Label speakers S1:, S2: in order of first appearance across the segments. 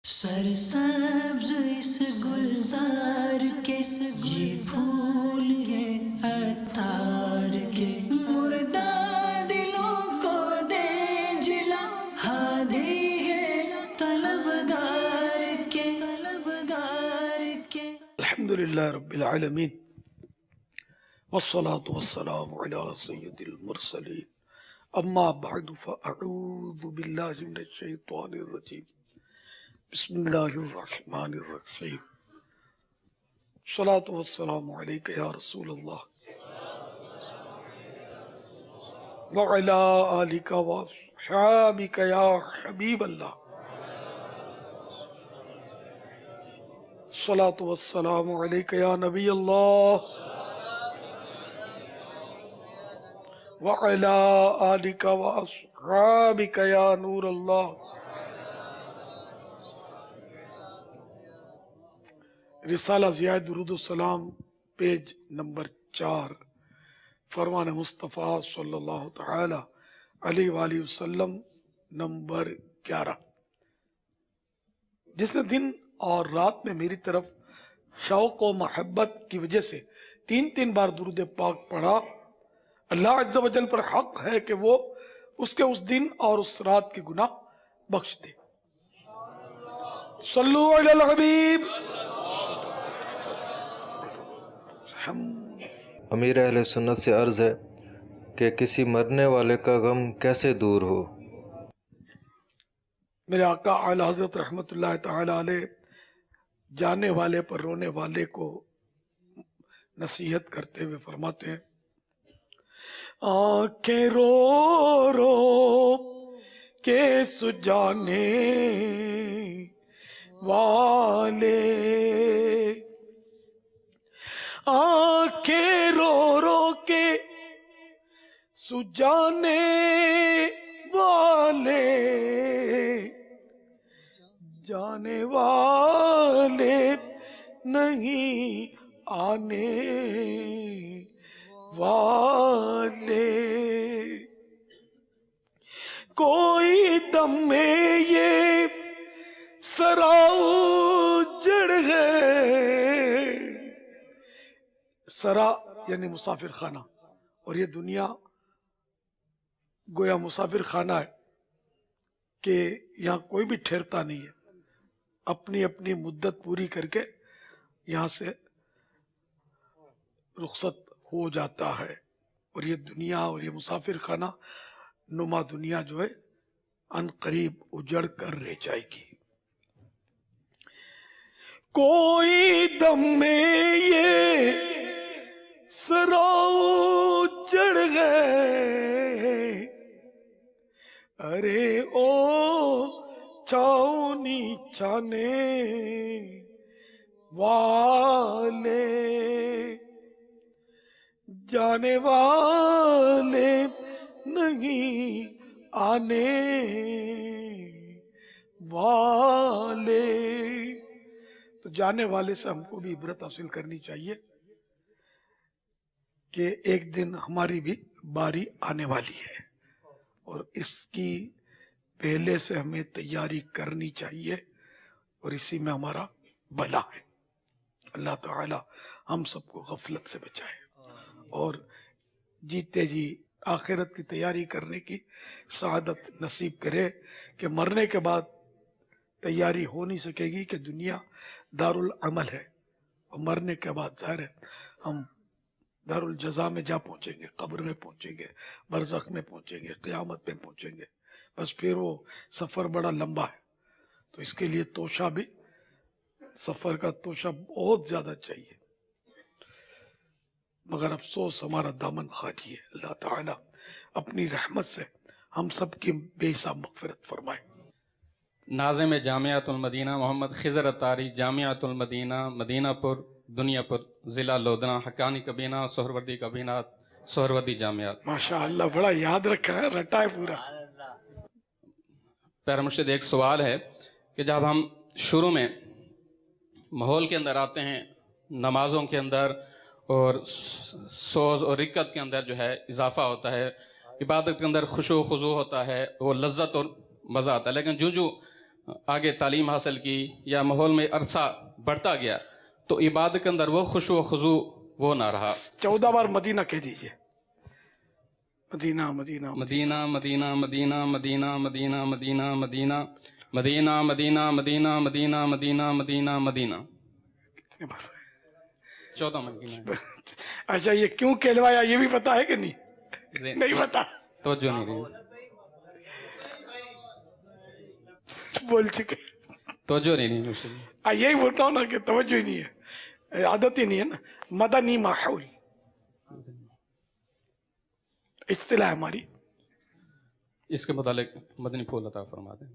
S1: سرسبز اس گلزار کے یہ پھول یہ عطار کے مردہ دلوں کو دے جلا ہادی ہے طلبگار کے
S2: الحمدللہ رب العالمین والصلاة والسلام علی سید المرسلین اما بعد فاعوذ باللہ من الشیطان الرجیم بسم اللہ الرحمن الرحیم الصلاة والسلام علیکہ یا رسول اللہ وعلی آلک واصحابک یا حبیب اللہ الصلاة والسلام علیکہ یا نبی اللہ وعلی آلک واصحابک یا نور اللہ. رسالہ ضیاء درود السلام پیج نمبر 4 فرمان مصطفیٰ صلی اللہ تعالی علیہ وآلہ وسلم نمبر 11. جس نے دن اور رات میں میری طرف شوق و محبت کی وجہ سے 3 بار درود پاک پڑھا، اللہ عز و جل پر حق ہے کہ وہ اس کے اس دن اور اس رات کے گناہ بخش دے. صلو علی الحبیب.
S3: امیر اہل سنت سے عرض ہے کہ کسی مرنے والے کا غم کیسے دور ہو؟
S2: میرے آقا اعلی حضرت رحمت اللہ تعالی علیہ جانے والے پر رونے والے کو نصیحت کرتے ہوئے فرماتے ہیں، آنکھیں رو رو کے سجانے والے، آنکھیں رو رو کے سجانے والے، جانے والے نہیں آنے والے. کوئی دم میں یہ سرا جڑ گئے، سرا یعنی مسافر خانہ، اور یہ دنیا گویا مسافر خانہ ہے کہ یہاں کوئی بھی ٹھہرتا نہیں ہے، اپنی اپنی مدت پوری کر کے یہاں سے رخصت ہو جاتا ہے. اور یہ دنیا اور یہ مسافر خانہ نما دنیا جو ہے ان قریب اجڑ کر رہ جائے گی. کوئی دم میں یہ سراؤ جڑ گئے، ارے او چھاؤنی چھانے والے، جانے والے نہیں آنے والے. تو جانے والے سے ہم کو بھی عبرت حاصل کرنی چاہیے کہ ایک دن ہماری بھی باری آنے والی ہے، اور اس کی پہلے سے ہمیں تیاری کرنی چاہیے، اور اسی میں ہمارا بھلا ہے. اللہ تعالی ہم سب کو غفلت سے بچائے اور جیتے جی آخرت کی تیاری کرنے کی سعادت نصیب کرے کہ مرنے کے بعد تیاری ہو نہیں سکے گی کہ دنیا دارالعمل ہے، اور مرنے کے بعد ظاہر ہے ہم دار الجزا میں جا پہنچیں گے، قبر میں پہنچیں گے، برزخ میں پہنچیں گے، قیامت میں پہنچیں گے. بس پھر وہ سفر بڑا لمبا ہے، تو اس کے لیے توشہ بھی، سفر کا توشہ بہت زیادہ چاہیے. مگر افسوس ہمارا دامن خالی ہے. اللہ تعالی اپنی رحمت سے ہم سب کی بے حساب مغفرت فرمائے.
S4: ناظم جامعۃ المدینہ محمد خضر اتاری، جامعۃ المدینہ، مدینہ پور، دنیا پور، ضلع لودھنا، حقانی کبینہ، سہروردی کبینہ، سہروردی جامعات.
S2: ماشاء اللہ بڑا یاد رکھا ہے، رٹا ہے پورا.
S4: پیارا مرشد، ایک سوال ہے کہ جب ہم شروع میں ماحول کے اندر آتے ہیں، نمازوں کے اندر اور سوز اور رکت کے اندر جو ہے اضافہ ہوتا ہے، عبادت کے اندر خشوع و خضوع ہوتا ہے، وہ لذت اور مزہ آتا ہے. لیکن جو آگے تعلیم حاصل کی یا ماحول میں عرصہ بڑھتا گیا تو عبادت کے اندر وہ خشوع و خضوع وہ نہ رہا.
S2: 14 بار مدینہ کہہ دیجئے. مدینہ مدینہ
S4: مدینہ مدینہ مدینہ مدینہ مدینہ مدینہ مدینہ مدینہ مدینہ مدینہ مدینہ مدینہ مدینہ مدینہ.
S2: کتنے بار؟
S4: 14 مدینہ.
S2: اچھا یہ کیوں کہلوایا یہ بھی پتا ہے کہ نہیں؟ نہیں پتا.
S4: توجہ نہیں رہی.
S2: بول چکے.
S4: توجہ نہیں رہی.
S2: یہی بولتا ہوں نا کہ توجہ ہی نہیں ہے، عادت ہی نہیں ہے نا. مدنی ماحول اصطلاح ہماری.
S4: اس کے متعلق مدنی پھول عطا فرما دیں.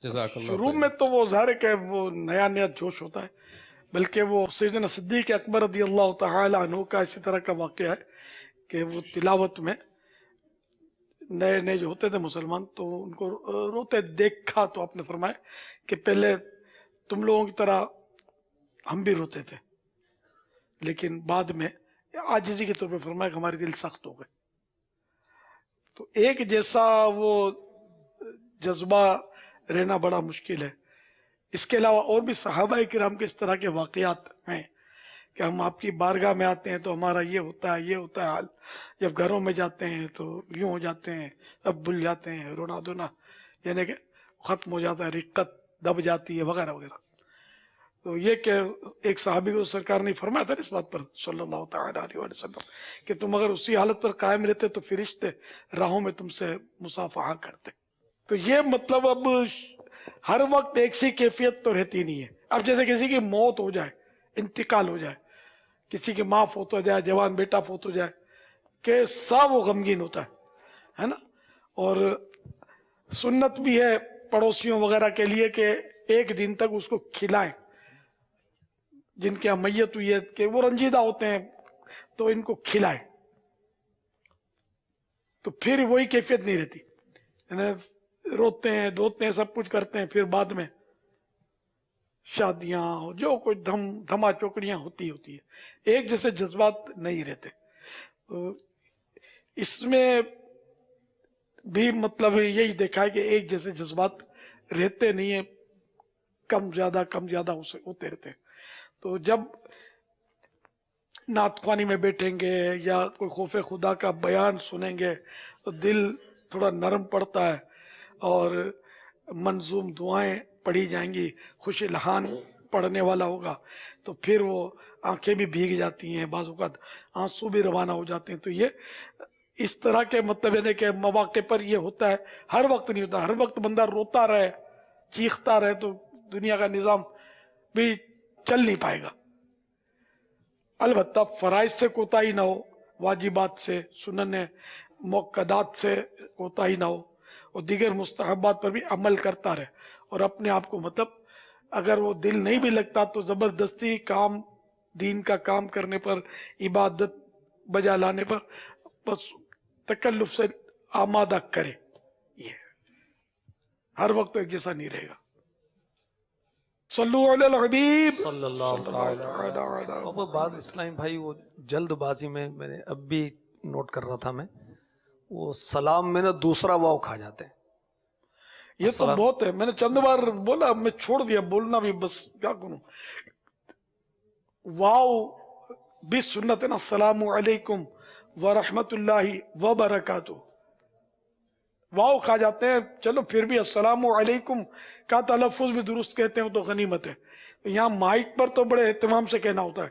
S4: جزاک اللہ.
S2: شروع میں تو وہ ظاہر ہے کہ وہ نیا نیا جوش ہوتا ہے، بلکہ وہ سیدنا صدیق اکبر رضی اللہ تعالی عنہ کا اسی طرح کا واقعہ ہے کہ وہ تلاوت میں نئے نئے جو ہوتے تھے مسلمان تو ان کو روتے دیکھا تو آپ نے فرمایا کہ پہلے تم لوگوں کی طرح ہم بھی روتے تھے، لیکن بعد میں عاجزی کے طور پہ فرمایا کہ ہمارے دل سخت ہو گئے. تو ایک جیسا وہ جذبہ رہنا بڑا مشکل ہے. اس کے علاوہ اور بھی صحابہ کرام کے اس طرح کے واقعات ہیں کہ ہم آپ کی بارگاہ میں آتے ہیں تو ہمارا یہ ہوتا ہے یہ ہوتا ہے حال، جب گھروں میں جاتے ہیں تو یوں ہو جاتے ہیں، اب بھول جاتے ہیں، رونا دھونا یعنی کہ ختم ہو جاتا ہے، رقت دب جاتی ہے وغیرہ وغیرہ. تو یہ کہ ایک صحابی کو سرکار نے فرمایا تھا اس بات پر صلی اللہ تعالی علیہ وسلم کہ تم اگر اسی حالت پر قائم رہتے تو فرشتے راہوں میں تم سے مصافحہ کرتے. تو یہ مطلب اب ہر وقت ایک سی کیفیت تو رہتی نہیں ہے. اب جیسے کسی کی موت ہو جائے، انتقال ہو جائے، کسی کی ماں فوت ہو جائے، جوان بیٹا فوت ہو جائے، کہ سب وہ غمگین ہوتا ہے نا. اور سنت بھی ہے پڑوسیوں وغیرہ کے لیے کہ ایک دن تک اس کو کھلائیں، جن کے یہاں میت ہوئی ہے کہ وہ رنجیدہ ہوتے ہیں تو ان کو کھلائیں. تو پھر وہی کیفیت نہیں رہتی، یعنی روتے ہیں دھوتے ہیں سب کچھ کرتے ہیں، پھر بعد میں شادیاں جو کچھ دھما چوکڑیاں ہوتی ہے، ایک جیسے جذبات نہیں رہتے. تو اس میں بھی مطلب یہی دیکھا ہے کہ ایک جیسے جذبات رہتے نہیں ہیں، کم زیادہ ہوتے رہتے ہیں. تو جب نعت خوانی میں بیٹھیں گے یا کوئی خوف خدا کا بیان سنیں گے تو دل تھوڑا نرم پڑتا ہے اور منظوم دعائیں پڑھی جائیں گی، خوش لحان پڑھنے والا ہوگا تو پھر وہ آنکھیں بھی بھیگ جاتی ہیں، بعض اوقات آنسو بھی روانہ ہو جاتے ہیں. تو یہ اس طرح کے مطلب یعنی کہ مواقع پر یہ ہوتا ہے، ہر وقت نہیں ہوتا. ہر وقت بندہ روتا رہے چیختا رہے تو دنیا کا نظام بھی چل نہیں پائے گا. البتہ فرائض سے کوتاہی نہ ہو، واجبات سے، سنن مؤکدات سے کوتاہی نہ ہو، اور دیگر مستحبات پر بھی عمل کرتا رہے. اور اپنے آپ کو مطلب اگر وہ دل نہیں بھی لگتا تو زبردستی کام دین کا کام کرنے پر، عبادت بجا لانے پر بس تکلف سے آمادہ کرے. یہ ہر وقت ایک جیسا نہیں رہے گا. صلو علی الحبیب
S5: صلی اللہ تعالی. اب بعض اسلامی بھائی وہ جلد بازی میں نے اب بھی نوٹ کر رہا تھا میں، وہ سلام میں نا دوسرا واو کھا جاتے ہیں.
S2: یہ تو بہت ہے، میں نے چند بار بولا، میں چھوڑ دیا بولنا بھی، بس کیا کروں. واو بھی سنت ہے نا، السلام علیکم ورحمت اللہ وبرکاتہ. واو کھا جاتے ہیں، چلو پھر بھی السلام علیکم کا تلفظ بھی درست کہتے ہیں تو غنیمت ہے. یہاں مائک پر تو بڑے اہتمام سے کہنا ہوتا ہے،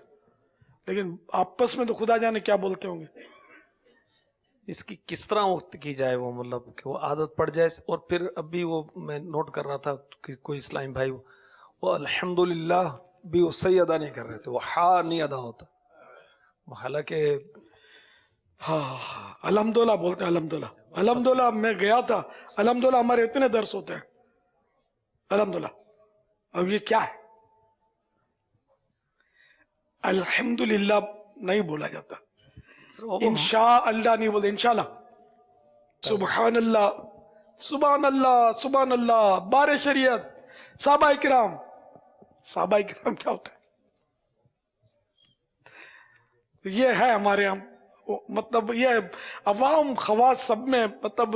S2: لیکن آپس میں تو خدا جانے کیا بولتے ہوں گے.
S5: اس کی کس طرح وقت کی جائے، وہ مطلب کہ وہ عادت پڑ جائے. اور پھر ابھی وہ میں نوٹ کر رہا تھا کہ کوئی اسلامی بھائی وہ الحمدللہ بھی وہ صحیح ادا نہیں کر رہے تھے، وہ ہا نہیں ادا ہوتا. حالانکہ
S2: ہاں الحمدللہ بولتے ہیں. الحمدللہ میں گیا تھا، الحمدللہ ہمارے اتنے درس ہوتے ہیں الحمدللہ. اب یہ کیا ہے؟ الحمدللہ نہیں بولا جاتا، انشاء اللہ نہیں بولتے، انشاءاللہ. سبحان اللہ سبحان اللہ سبحان اللہ. بار شریعت، صحابہ کرام کیا ہوتا ہے؟ یہ ہے ہمارے ہم مطلب یہ عوام خواص سب میں مطلب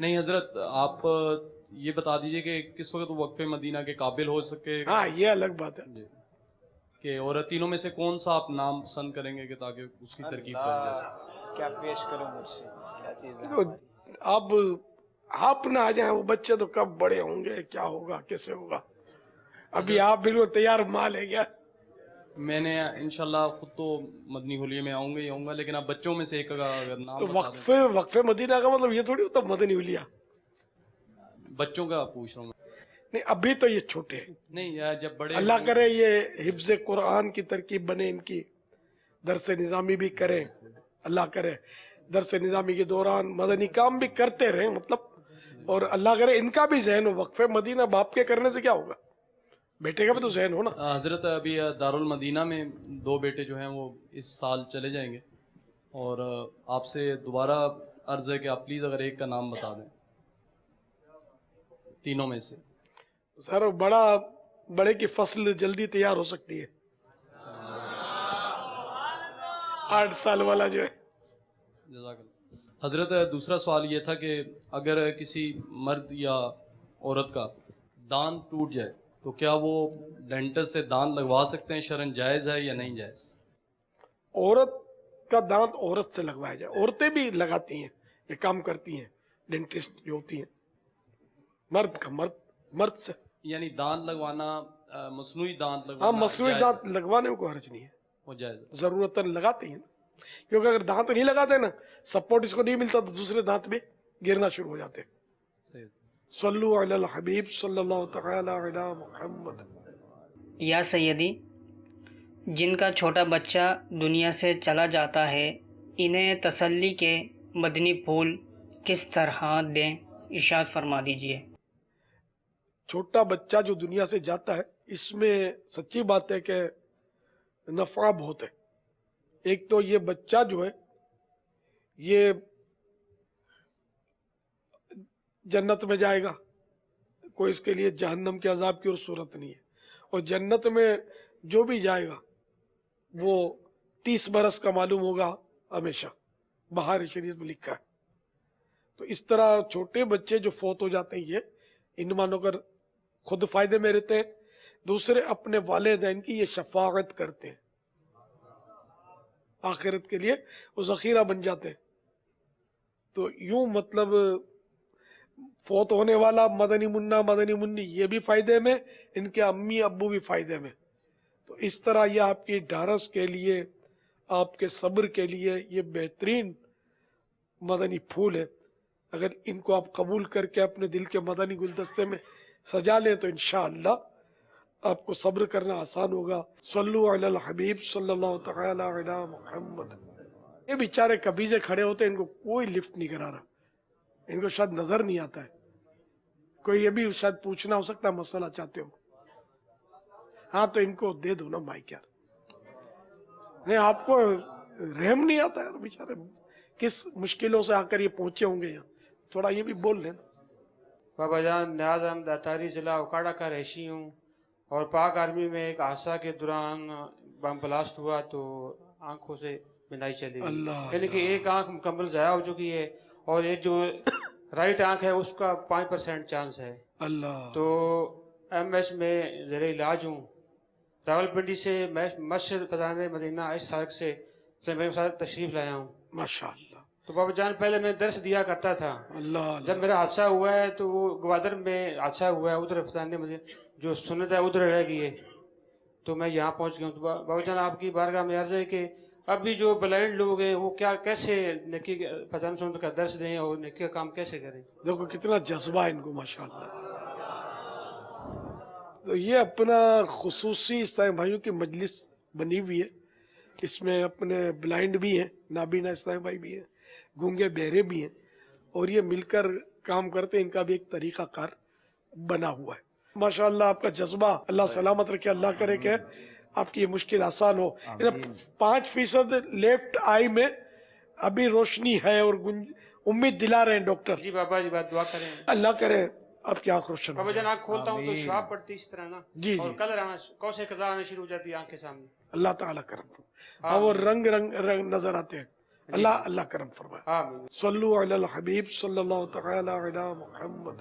S6: نہیں حضرت آپ یہ بتا دیجئے کہ کس وقت وقف مدینہ کے قابل ہو سکے
S2: ہاں یہ الگ بات ہے
S6: جی کہ اور تینوں میں سے کون سا آپ نام پسند کریں گے کہ تاکہ اس کی ترکیب کری جا سکے؟
S7: کیا پیش کروں مجھ سے کیا چیز ہے
S2: تو آپ نہ آ جائیں، وہ بچے تو کب بڑے ہوں گے، کیا ہوگا، کیسے ہوگا، ابھی آپ بالکل تیار مال ہے کیا؟
S6: میں نے انشاءاللہ خود تو مدنی حلیے میں آؤں گا لیکن آپ بچوں میں سے ایک کا اگر نام
S2: تو
S6: بتا دیں۔
S2: وقف مدینہ کا مطلب یہ تھوڑی ہوتا مدنی اولیا،
S6: بچوں کا پوچھ رہا ہوں میں۔
S2: نہیں ابھی تو یہ چھوٹے ہیں،
S6: نہیں یا جب بڑے
S2: اللہ کرے یہ حفظ قرآن کی ترکیب بنے، ان کی درس نظامی بھی کریں، اللہ کرے درس نظامی کے دوران مدنی کام بھی کرتے رہیں، مطلب، اور اللہ کرے ان کا بھی ذہن ہو۔ وقف مدینہ باپ کے کرنے سے کیا ہوگا، بیٹے کا بھی تو ذہن ہو نا۔
S6: حضرت ابھی دارالمدینہ میں 2 بیٹے جو ہیں وہ اس سال چلے جائیں گے، اور آپ سے دوبارہ عرض ہے کہ آپ پلیز اگر ایک کا نام بتا دیں تینوں میں سے۔
S2: سر بڑے کی فصل جلدی تیار ہو سکتی ہے، 8 سال والا جو ہے۔
S6: جزاک اللہ۔ حضرت دوسرا سوال یہ تھا کہ اگر کسی مرد یا عورت کا دانت ٹوٹ جائے تو کیا وہ ڈینٹسٹ سے دانت لگوا سکتے ہیں؟ شرعاً جائز ہے یا نہیں جائز؟
S2: عورت کا دانت عورت سے لگوایا جائے، عورتیں بھی لگاتی ہیں، یہ کام کرتی ہیں، ڈینٹسٹ جو ہوتی ہیں، مرد کا مرد سے،
S6: یعنی دانت لگوانا مصنوعی دانت
S2: ہاں
S6: لگوانا
S2: مصنوعی
S6: جائز
S2: دانت لگوانے میں کوئی حرج نہیں ہے،
S6: وہ جائز ہے۔
S2: ضرورتاً لگاتے ہیں نا، کیونکہ اگر دانت نہیں لگاتے نا، سپورٹ اس کو نہیں ملتا تو دوسرے دانت بھی گرنا شروع ہو جاتے ہیں۔
S6: صحیح۔
S2: صلو علی الحبیب صلی اللہ تعالی علی محمد۔
S8: یا سیدی، جن کا چھوٹا بچہ دنیا سے چلا جاتا ہے، انہیں تسلی کے مدنی پھول کس طرح دیں، ارشاد فرما دیجئے۔
S2: چھوٹا بچہ جو دنیا سے جاتا ہے، اس میں سچی بات ہے کہ نفع بہت ہے۔ ایک تو یہ بچہ جو ہے یہ جنت میں جائے گا، کوئی اس کے لیے جہنم کے عذاب کی اور صورت نہیں ہے، اور جنت میں جو بھی جائے گا وہ 30 برس کا معلوم ہوگا ہمیشہ، بہار شریعت میں لکھا ہے۔ تو اس طرح چھوٹے بچے جو فوت ہو جاتے ہیں یہ ان مانو کر خود فائدے میں رہتے ہیں، دوسرے اپنے والدین کی یہ شفاعت کرتے ہیں، آخرت کے لیے وہ ذخیرہ بن جاتے ہیں۔ تو یوں مطلب فوت ہونے والا مدنی منا مدنی منی یہ بھی فائدے میں، ان کے امی ابو بھی فائدے میں۔ تو اس طرح یہ آپ کی ڈھارس کے لیے، آپ کے صبر کے لیے یہ بہترین مدنی پھول ہے۔ اگر ان کو آپ قبول کر کے اپنے دل کے مدنی گلدستے میں سجا لیں تو انشاءاللہ آپ کو صبر کرنا آسان ہوگا۔ صلو علی الحبیب صلی اللہ تعالی علی محمد۔ یہ بیچارے کبھی سے کھڑے ہوتے ہیں، ان کو کوئی لفٹ نہیں کرا رہا، ان کو شاید نظر نہیں آتا ہے۔ کوئی یہ بھی شاید پوچھنا ہو سکتا ہے مسئلہ چاہتے ہو، ہاں تو ان کو دے دو نا مائک یار۔ نہیں آپ کو رحم نہیں آتا یار، بیچارے کس مشکلوں سے آ کر یہ پہنچے ہوں گے یہاں، تھوڑا یہ بھی بول لینا۔
S7: بابا جان، نیاز احمد اتاری ضلع اوکاڑا کا رہائشی ہوں، اور پاک آرمی میں ایک حادثہ کے دوران بم بلاسٹ ہوا تو آنکھوں سے بینائی چلی گئی، یعنی کہ ایک آنکھ مکمل ضائع ہو چکی ہے، اور ایک جو رائٹ آنکھ ہے اس کا 5% چانس ہے۔
S2: اللہ
S7: تو MS میں زیر علاج ہوں۔ راولپنڈی سے مسجد فضان مدینہ اس سڑک سے میں تشریف لایا ہوں۔
S2: ماشاءاللہ۔
S7: تو بابا جان پہلے میں درس دیا کرتا تھا،
S2: اللہ
S7: جب میرا حادثہ ہوا ہے تو وہ گوادر میں حادثہ ہوا ہے، ادھر فضان مدینہ جو سنت ہے ادھر رہ گئی ہے، تو میں یہاں پہنچ گیا ہوں۔ تو بابا جان آپ کی بارگاہ میں عرض ہے کہ ابھی جو بلائنڈ لوگ ہیں وہ کیا کیسے نیکی فضان سنت کا درس دیں اور نیکی کا کام کیسے کریں؟
S2: دیکھو کتنا جذبہ ہے ان کو ماشاءاللہ۔ تو یہ اپنا خصوصی اسلامی بھائیوں کی مجلس بنی ہوئی ہے، اس میں اپنے بلائنڈ بھی ہیں، نابینا اسلامی بھائی بھی ہیں، گونگے بہرے بھی ہیں، اور یہ مل کر کام کرتے ہیں، ان کا بھی ایک طریقہ کار بنا ہوا ہے۔ ماشاءاللہ آپ کا جذبہ اللہ سلامت رکھے، اللہ کرے کہ آپ کی یہ مشکل آسان ہو۔ 5% لیفٹ آئی میں ابھی روشنی ہے اور امید دلا رہے ہیں ڈاکٹر۔
S7: جی بابا جی بات دعا کریں،
S2: اللہ کرے آپ کی آنکھ روشن ہو۔
S7: بابا جان آنکھ کھولتا ہوں تو شواب پڑتی اس طرح نا،
S2: جی
S7: اور کلر آنا کوسے قضا آنا شروع ہو جاتی ہے آنکھ کے سامنے۔
S2: اللہ تعالیٰ کرم ہاں وہ رنگ نظر آتے ہیں، اللہ اللہ کرم فرمائے.
S7: آمین.
S2: صلو علی الحبیب صلی اللہ تعالی علی محمد.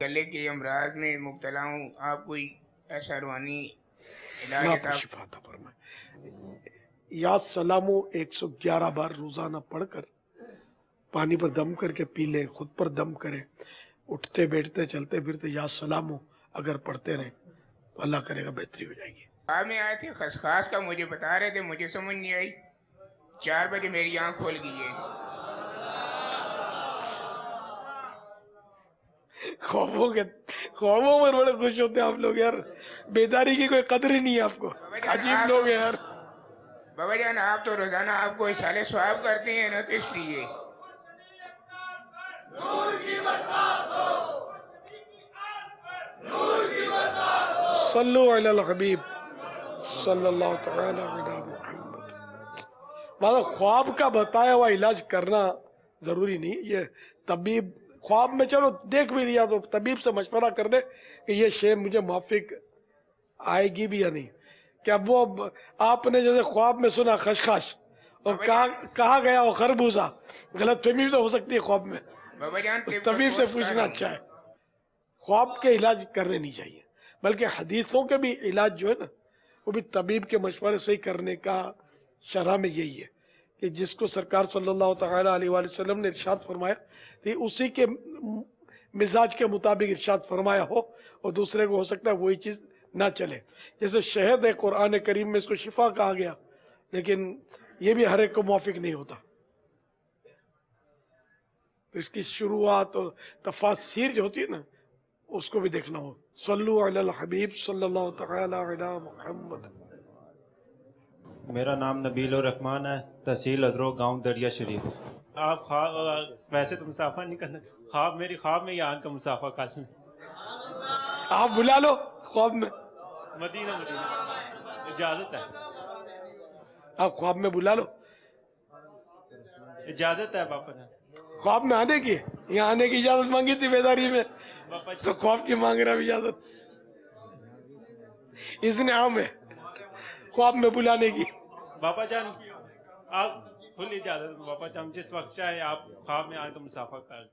S9: گلے کے امراض میں مبتلا ہوں, آپ کوئی ایسا روحانی علاج
S2: اللہ
S9: عطا
S2: کو شفا عطا فرمائے. یا سلامو 111 بار روزانہ پڑھ کر پانی پر دم کر کے پی لیں, خود پر دم کریں, اٹھتے بیٹھتے چلتے پھرتے یا سلامو اگر پڑھتے رہیں تو اللہ کرے گا بہتری ہو جائے گی.
S9: آپ میں آئے تھے خسخاس کا, مجھے بتا رہے تھے, مجھے سمجھ نہیں آئی. 4 بجے میری آنکھ کھول گئی ہے.
S2: خوابوں میں بڑے خوش ہوتے ہیں آپ لوگ یار, بیداری کی کوئی قدر ہی نہیں ہے آپ کو, عجیب لوگ ہیں یار.
S9: بابا جان آپ تو روزانہ آپ کو اصالہ ثواب کرتے ہیں نا, تو اس لیے
S2: صلو علی الحبیب صلی اللہ تعالی علی محمد. مطلب خواب کا بتایا ہوا علاج کرنا ضروری نہیں. یہ طبیب خواب میں چلو دیکھ بھی لیا تو طبیب سے مشورہ کر دے کہ یہ شے مجھے موافق آئے گی بھی یا نہیں. کیا وہ آپ نے جیسے خواب میں سنا خشخاش اور کہا گیا وہ خربوزہ, غلط فہمی تو ہو سکتی ہے خواب میں.
S9: بابا جان
S2: طبیب سے پوچھنا اچھا ہے. خواب کے علاج کرنے نہیں چاہیے, بلکہ حدیثوں کے بھی علاج جو ہے نا وہ بھی طبیب کے مشورے سے ہی کرنے کا شرح میں یہی ہے کہ جس کو سرکار صلی اللہ تعالی علیہ وآلہ وسلم نے ارشاد فرمایا کہ اسی کے مزاج کے مطابق ارشاد فرمایا ہو, اور دوسرے کو ہو سکتا ہے وہی چیز نہ چلے. جیسے شہد ہے, قرآن کریم میں اس کو شفا کہا گیا, لیکن یہ بھی ہر ایک کو موافق نہیں ہوتا. تو اس کی شروعات اور تفاسیر جو ہوتی ہے نا اس کو بھی دیکھنا ہو. صلو علی الحبیب صلی اللہ تعالی علی محمد.
S10: میرا نام نبیل الرحمان ہے, تحصیل ادرو, گاؤں دریا شریف. آپ خواب ویسے تو مسافہ نہیں کرنا, خواب میری خواب میں یہاں کا مسافہ کر لیں.
S2: آپ بلا لو خواب میں,
S10: مدینہ اجازت ہے,
S2: آپ خواب میں بلا لو,
S10: اجازت ہے باپا نے.
S2: خواب میں آنے کی, یہاں آنے کی اجازت مانگی تھی بیداری میں, تو خواب کی مانگ رہا اجازت. اس نے عام ہے خواب میں بلانے کی.
S10: باپا جان آپ کھلی اجازت, باپا جان جس وقت چاہے آپ خواب میں آ کر مسافہ کر لیں.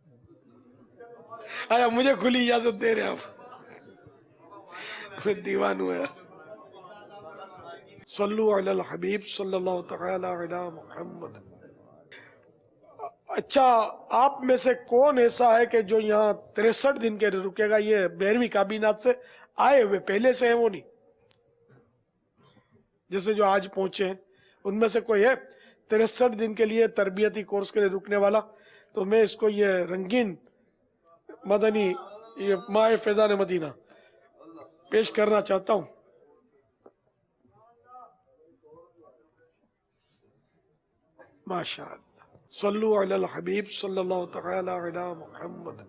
S2: آیا مجھے کھلی اجازت دے رہے ہیں آپ, دیوان ہوا. صلو علی الحبیب صلی اللہ تعالی علی محمد. اچھا, آپ میں سے کون ایسا ہے کہ جو یہاں 63 دن کے رکے گا؟ یہ 12ویں کابینات سے آئے ہوئے پہلے سے ہیں, وہ نہیں جیسے جو آج پہنچے ہیں, ان میں سے کوئی ہے 63 دن کے لیے تربیتی کورس کے لیے رکنے والا؟ تو میں اس کو یہ رنگین مدنی یہ ماہ فیضان مدینہ پیش کرنا چاہتا ہوں. ماشاء اللہ. صلو علی الحبیب صلی اللہ تعالی علی محمد.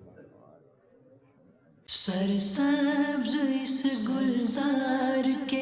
S1: سرسبز اس گلزار کے